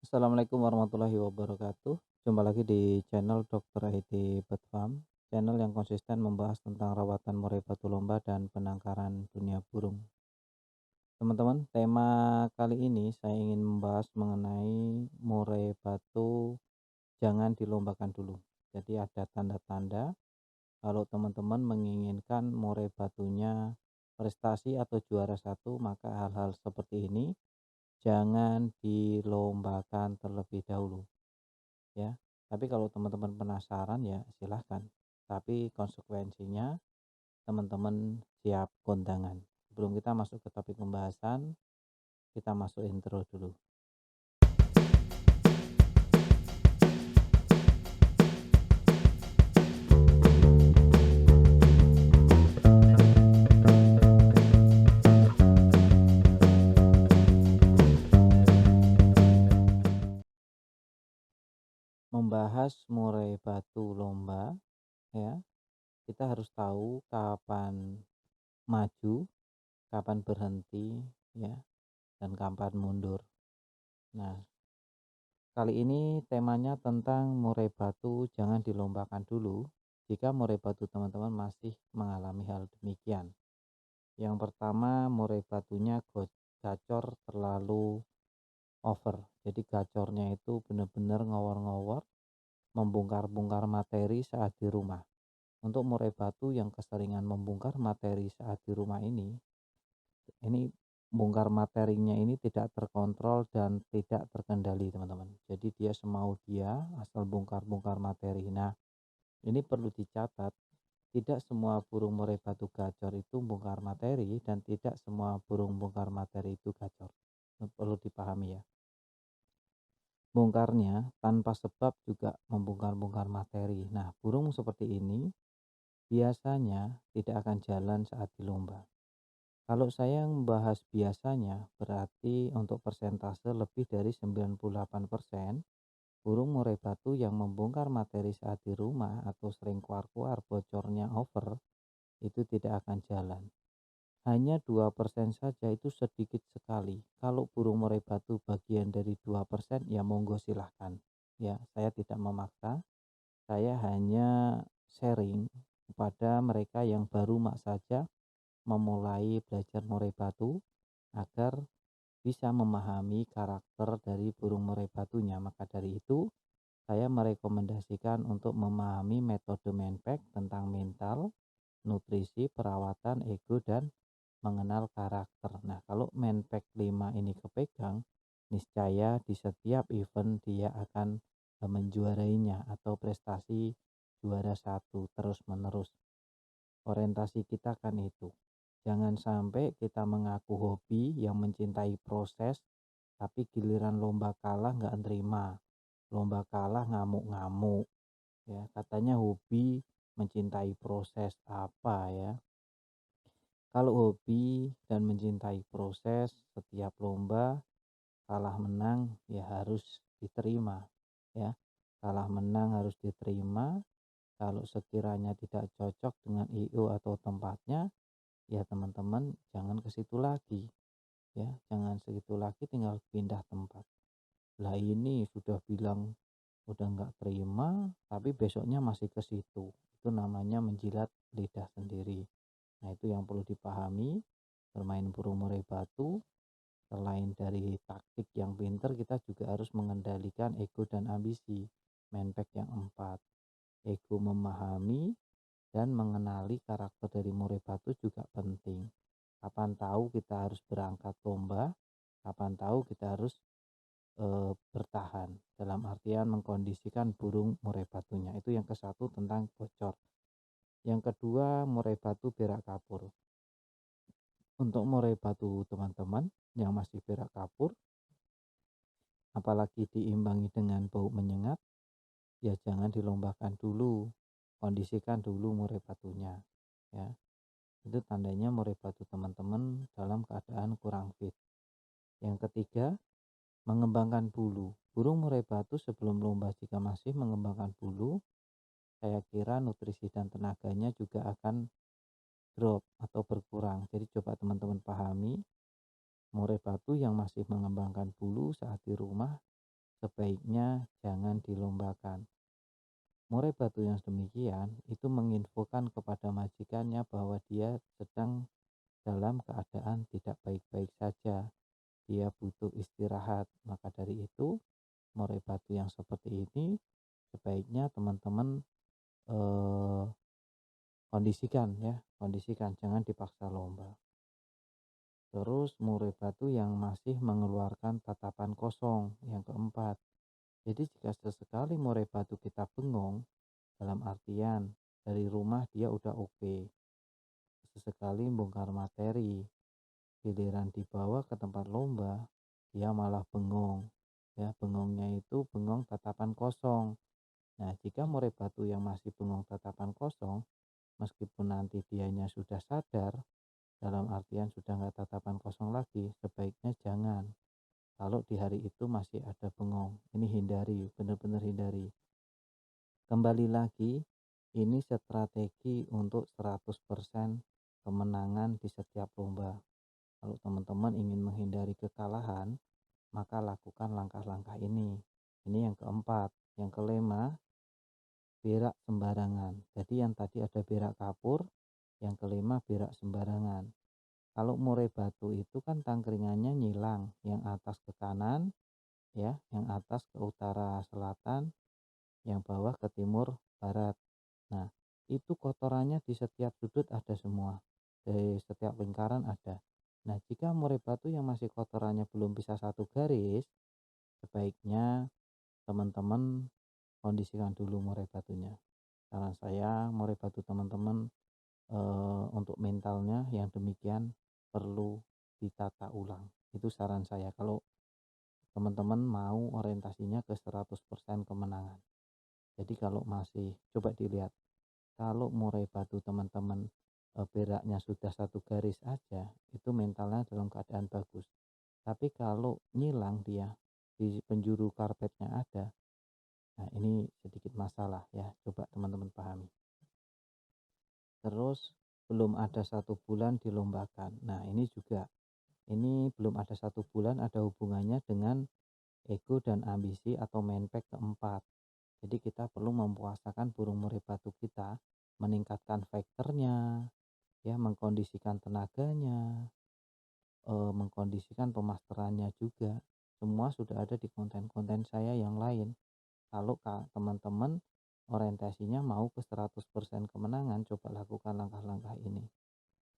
Assalamualaikum warahmatullahi wabarakatuh. Jumpa lagi di channel Dr. ID Bird Farm, channel yang konsisten membahas tentang rawatan murai batu lomba dan penangkaran dunia burung. Teman-teman, tema kali ini saya ingin membahas mengenai murai batu jangan dilombakan dulu. Jadi ada tanda-tanda kalau teman-teman menginginkan murai batunya prestasi atau juara satu, maka hal-hal seperti ini jangan dilombakan terlebih dahulu. Ya. Tapi kalau teman-teman penasaran ya silahkan. Tapi konsekuensinya teman-teman siap kondangan. Sebelum kita masuk ke topik pembahasan, kita masuk intro dulu. Membahas murai batu lomba, ya, kita harus tahu kapan maju, kapan berhenti, ya, dan kapan mundur. Nah, kali ini temanya tentang murai batu jangan dilombakan dulu jika murai batu teman-teman masih mengalami hal demikian. Yang pertama, murai batunya gacor terlalu over. Jadi gacornya itu benar-benar ngawur-ngawur, membongkar-bongkar materi saat di rumah. Untuk murai batu yang keseringan membongkar materi saat di rumah ini bongkar materinya ini tidak terkontrol dan tidak terkendali, teman-teman. Jadi dia semau dia asal bongkar-bongkar materi. Nah, ini perlu dicatat, tidak semua burung murai batu gacor itu bongkar materi dan tidak semua burung bongkar materi itu gacor. Perlu dipahami ya. Bongkarnya tanpa sebab juga membongkar-bongkar materi. Nah, burung seperti ini biasanya tidak akan jalan saat di lomba. Kalau saya membahas biasanya, berarti untuk persentase lebih dari 98% burung murai batu yang membongkar materi saat di rumah atau sering keluar-keluar bocornya over itu tidak akan jalan. Hanya 2% saja, itu sedikit sekali. Kalau burung murai batu bagian dari 2%, ya monggo silahkan. Ya, saya tidak memaksa. Saya hanya sharing kepada mereka yang baru saja memulai belajar murai batu agar bisa memahami karakter dari burung murai batunya. Maka dari itu, saya merekomendasikan untuk memahami metode Manpack tentang mental, nutrisi, perawatan, ego, dan mengenal karakter. Nah, kalau Manpack 5 ini kepegang, niscaya di setiap event dia akan menjuarainya atau prestasi juara satu terus menerus. Orientasi kita kan itu. Jangan sampai kita mengaku hobi yang mencintai proses, tapi giliran lomba kalah nggak terima. Lomba kalah ngamuk-ngamuk. Ya, katanya hobi mencintai proses apa ya? Kalau hobi dan mencintai proses, setiap lomba kalah menang ya harus diterima, ya. Kalah menang harus diterima. Kalau sekiranya tidak cocok dengan IO atau tempatnya, ya teman-teman jangan ke situ lagi, ya. Jangan segitu lagi, tinggal pindah tempat. Lah ini sudah bilang udah nggak terima, tapi besoknya masih ke situ. Itu namanya menjilat lidah sendiri. Nah, itu yang perlu dipahami. Bermain burung murai batu, selain dari taktik yang pinter, kita juga harus mengendalikan ego dan ambisi. Manpack yang 4. Ego memahami dan mengenali karakter dari murai batu juga penting. Kapan tahu kita harus berangkat lomba, kapan tahu kita harus bertahan. Dalam artian mengkondisikan burung murai batunya. Itu yang ke-1 tentang bocor. Yang kedua, murai batu berak kapur. Untuk murai batu teman-teman yang masih berak kapur, apalagi diimbangi dengan bau menyengat, ya jangan dilombakan dulu. Kondisikan dulu murai batunya, ya. Itu tandanya murai batu teman-teman dalam keadaan kurang fit. Yang ketiga, mengembangkan bulu. Burung murai batu sebelum lomba jika masih mengembangkan bulu, saya kira nutrisi dan tenaganya juga akan drop atau berkurang. Jadi coba teman-teman pahami, murai batu yang masih mengembangkan bulu saat di rumah sebaiknya jangan dilombakan. Murai batu yang demikian itu menginfokan kepada majikannya bahwa dia sedang dalam keadaan tidak baik-baik saja. Dia butuh istirahat. Maka dari itu, murai batu yang seperti ini sebaiknya teman-teman eh, kondisikan ya, kondisikan, jangan dipaksa lomba. Terus murai batu yang masih mengeluarkan tatapan kosong yang keempat. Jadi jika sesekali murai batu kita bengong, dalam artian dari rumah dia udah oke, sesekali bongkar materi, giliran dibawa ke tempat lomba, dia malah bengong. Ya, bengongnya itu bengong tatapan kosong. Nah, jika murai batu yang masih bengong tatapan kosong, meskipun nanti dianya sudah sadar, dalam artian sudah nggak tatapan kosong lagi, sebaiknya jangan. Kalau di hari itu masih ada bengong, ini hindari, benar-benar hindari. Kembali lagi, ini strategi untuk 100% kemenangan di setiap lomba. Kalau teman-teman ingin menghindari kekalahan, maka lakukan langkah-langkah ini. Ini yang keempat. Yang kelima, berak sembarangan. Jadi yang tadi ada berak kapur, yang kelima berak sembarangan. Kalau murai batu itu kan tangkringannya nyilang, yang atas ke kanan, ya, yang atas ke utara selatan, yang bawah ke timur barat. Nah, itu kotorannya di setiap sudut ada semua, di setiap lingkaran ada. Nah, jika murai batu yang masih kotorannya belum bisa satu garis, sebaiknya teman-teman kondisikan dulu murai batunya. Saran saya, murai batu teman-teman untuk mentalnya yang demikian perlu ditata ulang. Itu saran saya kalau teman-teman mau orientasinya ke 100% kemenangan. Jadi kalau masih, coba dilihat, kalau murai batu teman-teman beraknya sudah satu garis aja, itu mentalnya dalam keadaan bagus. Tapi kalau nyilang dia di penjuru karpetnya ada, nah ini sedikit masalah ya, coba teman-teman pahami. Terus belum ada 1 bulan dilombakan. Nah ini juga, ini belum ada 1 bulan ada hubungannya dengan ego dan ambisi atau menpek keempat. Jadi kita perlu mempuasakan burung murai batu kita, meningkatkan faktornya, ya, mengkondisikan tenaganya, mengkondisikan pemasterannya juga. Semua sudah ada di konten-konten saya yang lain. Kalau teman-teman orientasinya mau ke 100% kemenangan, coba lakukan langkah-langkah ini.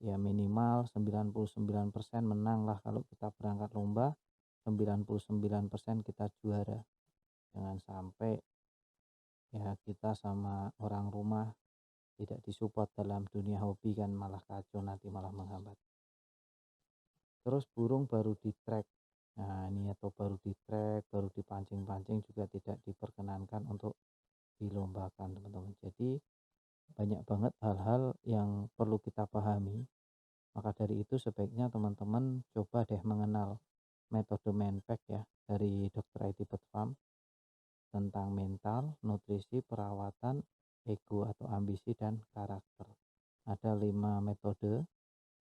Ya minimal 99% menang lah kalau kita berangkat lomba, 99% kita juara. Jangan sampai ya kita sama orang rumah tidak disupport dalam dunia hobi kan malah kacau, nanti malah menghambat. Terus burung baru di track, nah ini atau baru di track, baru dipancing-pancing juga tidak diperkenankan untuk dilombakan teman-teman. Jadi banyak banget hal-hal yang perlu kita pahami. Maka dari itu sebaiknya teman-teman coba deh mengenal metode Menpack ya dari Dr. IT Bird Farm tentang mental, nutrisi, perawatan, ego atau ambisi, dan karakter. Ada 5 metode,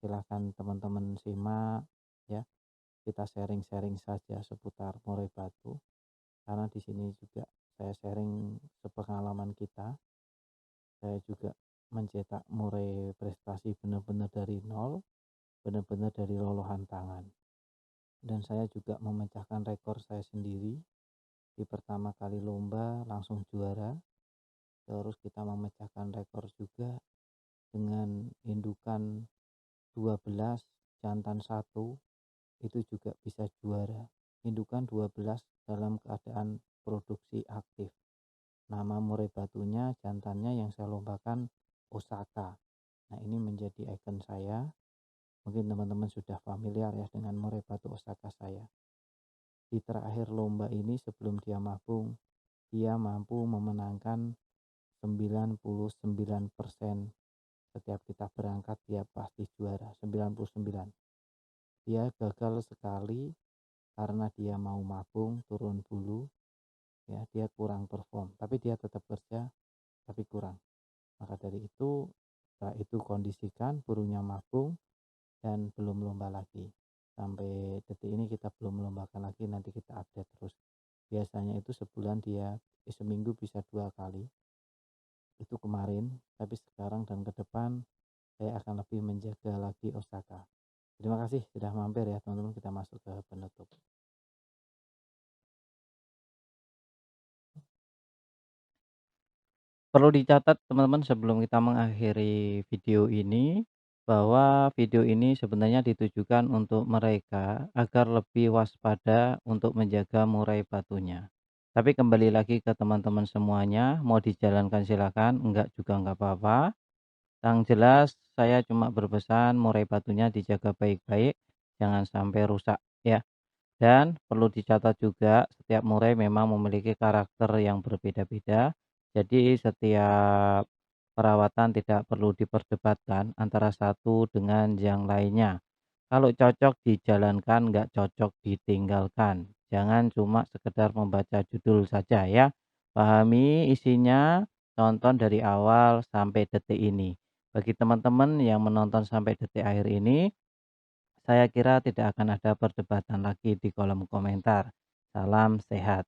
silahkan teman-teman simak ya. Kita sharing-sharing saja seputar murai batu, karena di sini juga saya sharing sepengalaman kita. Saya juga mencetak murai prestasi benar-benar dari nol, benar-benar dari lolohan tangan. Dan saya juga memecahkan rekor saya sendiri. Di pertama kali lomba langsung juara. Terus kita memecahkan rekor juga dengan indukan 12, jantan 1, itu juga bisa juara. Indukan 12 dalam keadaan produksi aktif. Nama murai batunya, jantannya yang saya lombakan Osaka. Nah ini menjadi ikon saya. Mungkin teman-teman sudah familiar ya dengan murai batu Osaka saya. Di terakhir lomba ini sebelum dia mabung, dia mampu memenangkan 99%. Setiap kita berangkat dia pasti juara 99. Dia gagal sekali karena dia mau mabung, turun bulu, ya dia kurang perform, tapi dia tetap kerja tapi kurang. Maka dari itu setelah itu kondisikan burungnya mabung dan belum lomba lagi. Sampai detik ini kita belum melombakan lagi, nanti kita update terus. Biasanya itu sebulan dia seminggu bisa 2 kali, itu kemarin, tapi sekarang dan ke depan saya akan lebih menjaga lagi Osaka. Terima kasih sudah mampir ya teman-teman, kita masuk ke penutup. Perlu dicatat teman-teman sebelum kita mengakhiri video ini, bahwa video ini sebenarnya ditujukan untuk mereka agar lebih waspada untuk menjaga murai batunya. Tapi kembali lagi ke teman-teman semuanya, mau dijalankan silakan, enggak juga enggak apa-apa. Yang jelas saya cuma berpesan murai batunya dijaga baik-baik, jangan sampai rusak ya. Dan perlu dicatat juga setiap murai memang memiliki karakter yang berbeda-beda. Jadi setiap perawatan tidak perlu diperdebatkan antara satu dengan yang lainnya. Kalau cocok dijalankan, nggak cocok ditinggalkan. Jangan cuma sekedar membaca judul saja ya. Pahami isinya, tonton dari awal sampai detik ini. Bagi teman-teman yang menonton sampai detik akhir ini, saya kira tidak akan ada perdebatan lagi di kolom komentar. Salam sehat.